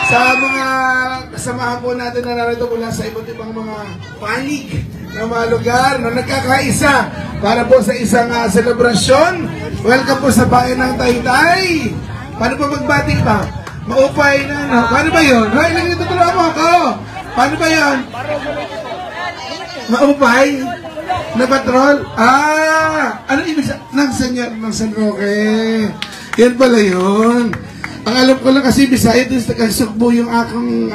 Sa mga kasamahan po natin na narito mula sa iba't ibang mga panig ng mga lugar na nagkakaisa para po sa isang selebrasyon. Welcome po sa bayan ng Taytay. Paano po magbati pa? Maupay na, no? Paano ba yun? Hoy, nagtutulungan mo ako. Paano ba yun? Maupay? Na patrol? Ano ibig sabihin? Ng San Roque. Yan pala yun. Ang alam ko lang kasi Bisaya, din sa Kasukbo yung akong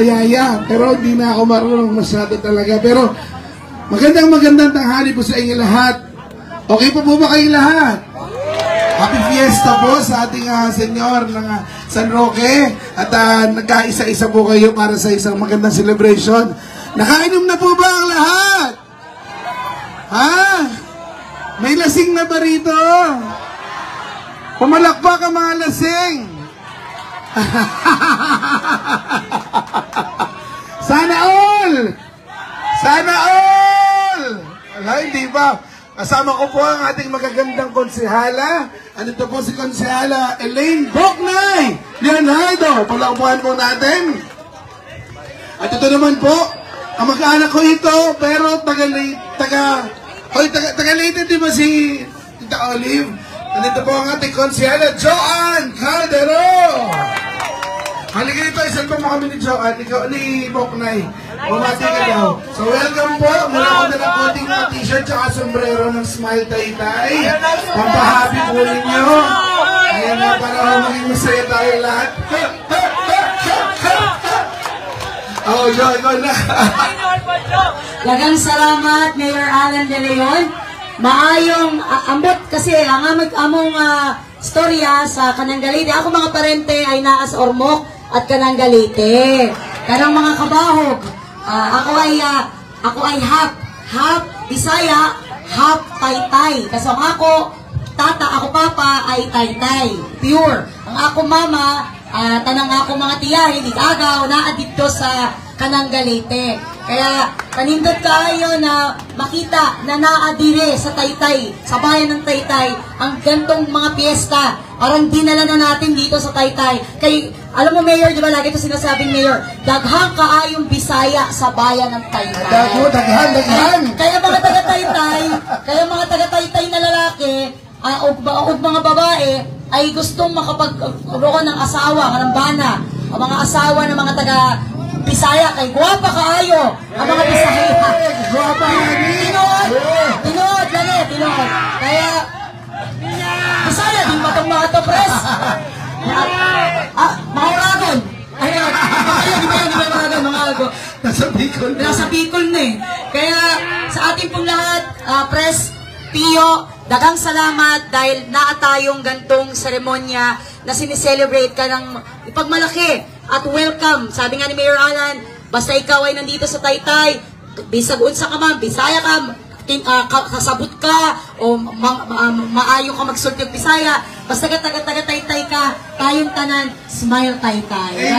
yaya. Pero hindi na ako marunong masyado talaga. Pero magandang tanghali po sa inyo lahat. Okay po ba kayong lahat? Happy Fiesta po sa ating senyor ng San Roque. At nagkaisa-isa po kayo para sa isang magandang celebration. Nakainom na po ba ang lahat? Ha? May lasing na ba rito? Pumalakpak ang mga lasing. Sana all! Sana all! Wala, hindi ba? Kasama ko po ang ating magagandang konsehala. Andito po si konsehala Elaine Boknay Leonardo. Palakpuhan po natin. At ito naman po, ang mag-anak ko ito, pero taga-Leyte, di ba si Tita Olive? Nandito po ang ating konsyala, Joanne Caldero. Halika dito, isan pa mo kami ni Joanne, ikaw ni Boknay. Bumati ka daw. So welcome po, mula ko na ng konting t-shirt tsaka sombrero ng Smile Taytay. Pampahappy po ninyo. Ayan na, para maging masaya tayo lahat. Oh, Jo, ikaw na. Daghang salamat, Mayor Alan De Leon. Maayong ambot kasi ang among storya sa Kananggalite. Ako mga parente ay naa sa Ormoc at Kananggalite. Kanang mga kabahog, ako ay half Bisaya, half Taytay. Kasi ang ako papa ay Taytay, pure. Ang ako mama, tanang ako mga tiyahin, igagaw naa dito sa Kananggalite. Kaya panindot kayo na makita na naadire sa Taytay, sa bayan ng Taytay, ang gantong mga piyesta. Parang dinala na natin dito sa Taytay. Kay, alam mo Mayor, di ba lagi ito sinasabing Mayor, daghang kaayong Bisaya sa bayan ng Taytay. Daghan. Kaya mga taga-Taytay na lalaki, o mga babae, ay gustong makapagroon ng asawa, karambana, o mga asawa ng mga taga-Bisaya, kay guwapa kaayo, ang mga Bisaya. Guwapa kaayo. Tinood. Kaya, Bisaya, di ba itong mga to, pres? Mga Uragon. Ayun, di ba yan, mga Uragon? Nasa Bicol na eh. Kaya, sa ating pong lahat, pres, Pio, daghang salamat dahil naatayong gantong seremonya na sineselebrate ka ng ipagmalaki at welcome. Sabi nga ni Mayor Alan, basta ikaw ay nandito sa Taytay, bisag unsa ka man, Bisaya ka, kasabot ka, o maayo ka magsulti og Bisaya, basta taga Taytay ka, tayong tanan, Smile Taytay.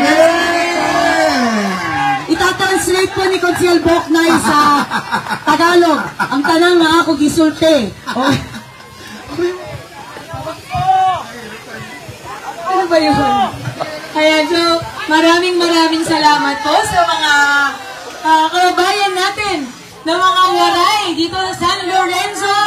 Itatranslate po ni Consiel Boknay sa Tagalog. Ang tanang nga ako gisulti. Ano ba yun? Kaya so, maraming salamat po sa mga kababayan natin na mga waray dito sa San Lorenzo.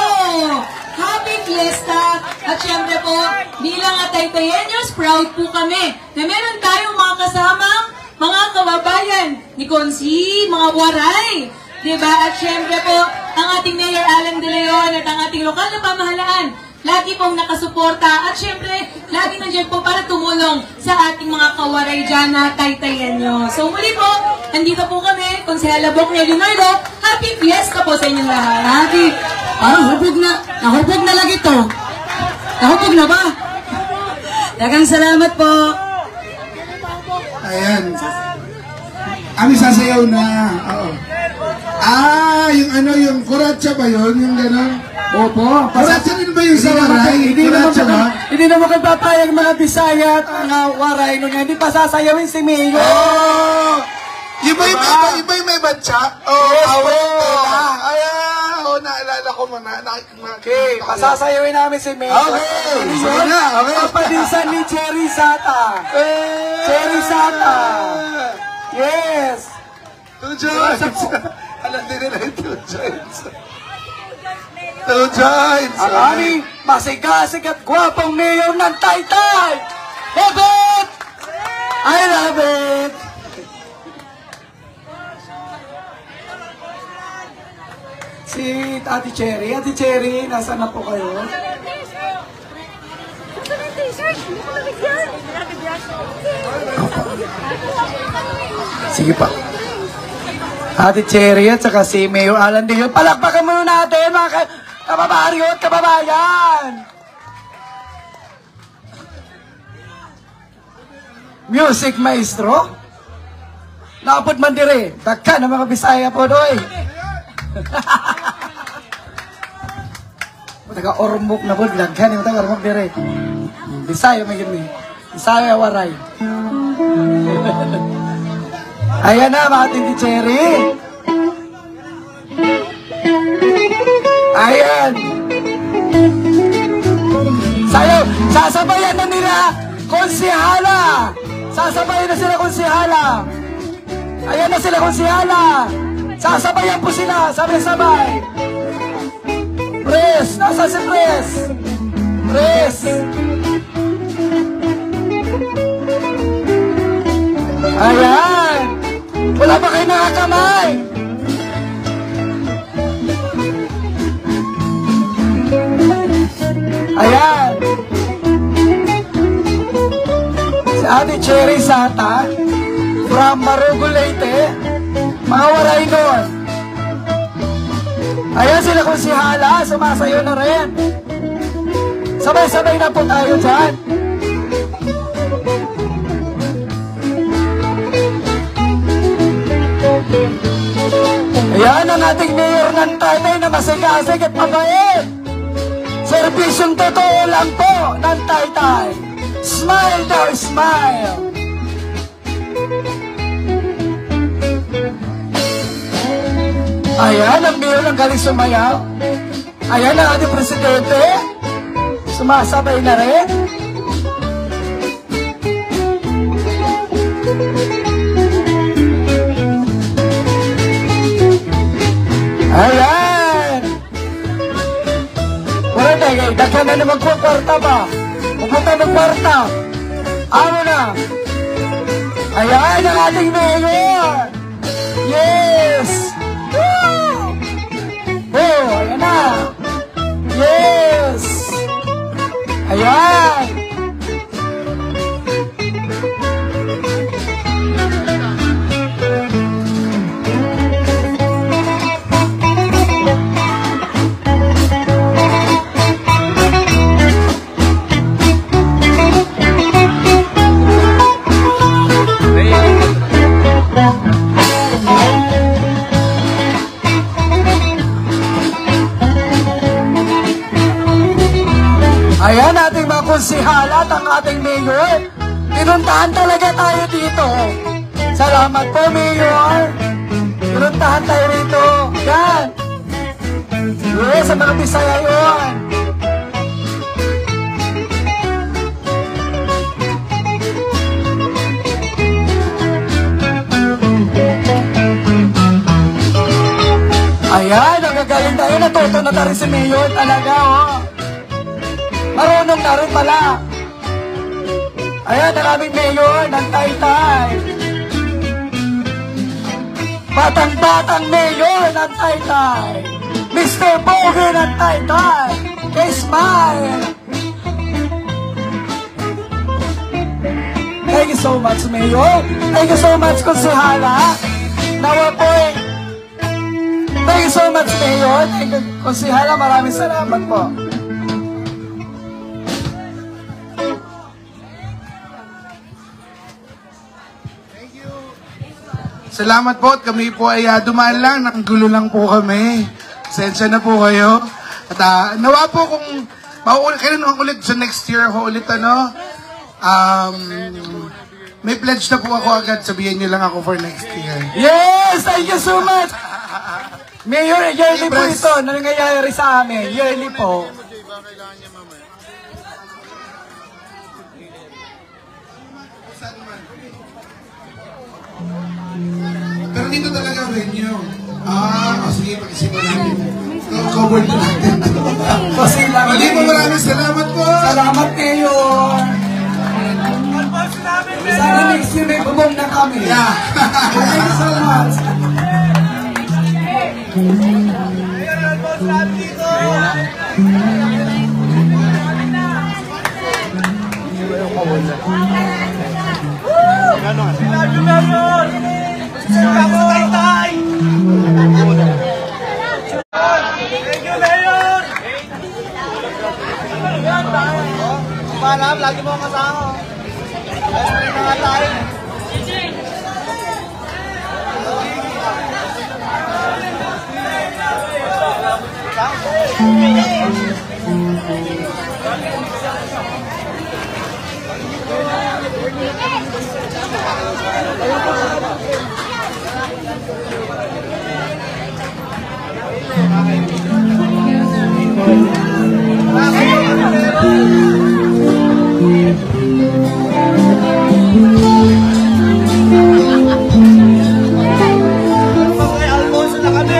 Happy Fiesta! At syempre po, bilang Taytayenyos, proud po kami na meron tayong mga kasamang mga kababayan ni Konsi, mga waray. Diba? At syempre po, ang ating Mayor Alan De Leon at ang ating lokal na pamahalaan, lagi pong nakasuporta at syempre, lagi nandiyan po para tumulong sa ating mga kawaray dyan na Taytayenyo. So muli po, nandito po kami, Konsehala Boknay Leonardo. Happy Fiesta po sa inyong lahat. Happy. Nahubog na lagi to. Nahubog na ba? Dagang salamat po. Ayan. Kami sasayaw na. Oo. Yung kuratsa ba yun? Yung gano'n? Opo. Kuratsa din ba yung sa waray? Hindi naman kapapayag mga Bisaya at mga waray nung hindi pa sasayawin si Mayor. Iba yung may batsa? Oo, away nila. naalala ko man. Okay, pasasayawin namin si Mayor. Okay, sige na, okay. Kapalisan ni Cherry Sata. Cherry Sata. Yes. Two joints. Alam din nila yung two joints. Two joints. Ang aming masigasig at gwapong mayor ng Taytay. Love it! I love it! Si Ate Cherry, nasaan na po kayo? Sige pa. Ate Cherry at saka si Mayor Alan Deo. Palakpakan muna natin mga kababaryo at kababayan. Music maestro. Naapod man dire. Dagkan ang mga Bisaya po doy. Taga Ormoc na po. Dagkan yung taga Ormoc dire. Bisaya may gini. Bisaya waray. Ayan na mga Titi Cherry. Ayan. Sayo, sasabayan na nila konsihala. Sasabayan na sila konsihala. Ayan na sila konsihala. Sasabayan po sila. Sabay-sabay. Pres. Nasa si Pres? Pres. Ayan. Wala ba kayo nakakamay? Ayan. Si Ate Cherry Sata from Marugo, Leyte. Mga waray doon. Ayan sila kung si Hala. Sumasayo na rin. Sabay-sabay na po tayo dyan. Ayan ang ating mayor ng Taytay na masigasig at mabait. Serbisyong totoo lang po ng Taytay. Smile daw, smile. Ayan ang mayor ng galing sumayaw. Ayan ang ating presidente. Sumasabay na rin. Ayan! Wala tayo, daghan na naman po kwarta ba? Pupunta ng kwarta. Ano na? Ayan ang ating mayor! Yes! Woo! Oh, ayan na! Yes! Ayan! Ayan ating mga konsihala at ang ating mayor. Pinuntahan talaga tayo dito. Salamat po, Mayor. Pinuntahan tayo rito. Yan. Yes, sa mga Bisaya yun. Ayan, ang gagaling tayo. Natuto na tayo si Mayor talaga, oh. Marunong na rin pala. Ayan, ang aming mayor ng Taytay. Batang-batang mayor ng Taytay. Mr. Boge ng Taytay. K-Smile. Thank you so much, Mayor. Thank you so much, Konsihala. Nawa po eh. Thank you so much, Mayor. Thank you, Konsihala. Maraming salamat po. Salamat po at kami po ay dumaan lang, nakagulo lang po kami. Sensya na po kayo. At nawa po kung kailan ako ulit sa next year ako ulit may pledge na po ako agad, sabihin niyo lang ako for next year. Yes, thank you so much. Mayor, yearly po Impress. ito, nangyayari sa amin. Yearly po. Pero dito talaga ang venue. Sige, pag-isipan natin. Covered na natin. Kasi lang. Mali po, maraming salamat po. Salamat, Mayor. Sana next year may bubong na kami. Yeah. Thank you so much. Panam, lagi mo ang kasama. Best friend na nga tayo. May almost na kami.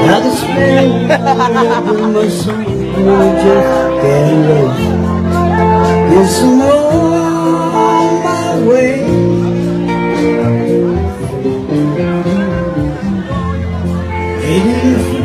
Now the spring of my soul just can't lose. It's on my way. Waiting